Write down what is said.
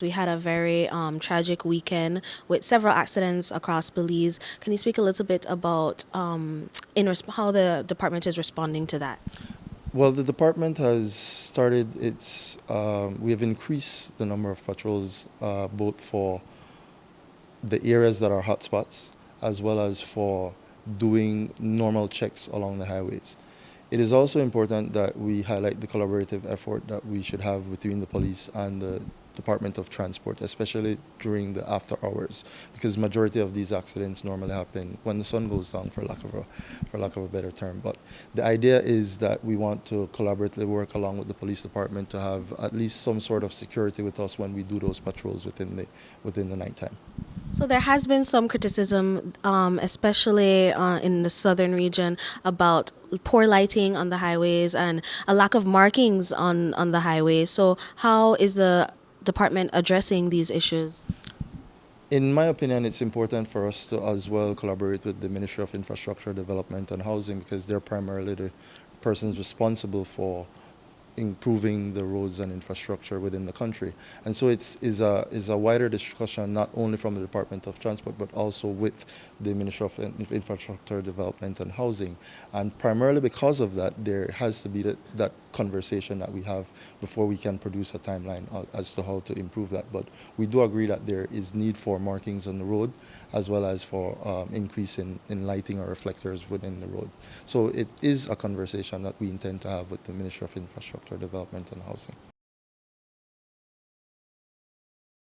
We had a very tragic weekend with several accidents across Belize. Can you speak a little bit about how the department is responding to that? Well, the department has started its. We have increased the number of patrols, both for the areas that are hotspots as well as for doing normal checks along the highways. It is also important that we highlight the collaborative effort that we should have between the police and the Department of Transport, especially during the after hours, because majority of these accidents normally happen when the sun goes down, for lack of a better term. But the idea is that we want to collaboratively work along with the police department to have at least some sort of security with us when we do those patrols within the nighttime. So there has been some criticism, especially in the southern region, about poor lighting on the highways and a lack of markings on the highways. So how is the department addressing these issues? In my opinion, it's important for us to as well collaborate with the Ministry of Infrastructure Development and Housing, because they're primarily the persons responsible for improving the roads and infrastructure within the country. And so is a wider discussion, not only from the Department of Transport, but also with the Ministry of Infrastructure Development and Housing. And primarily because of that, there has to be that conversation that we have before we can produce a timeline as to how to improve that. But we do agree that there is need for markings on the road, as well as for increase in lighting or reflectors within the road. So it is a conversation that we intend to have with the Ministry of Infrastructure Development and Housing.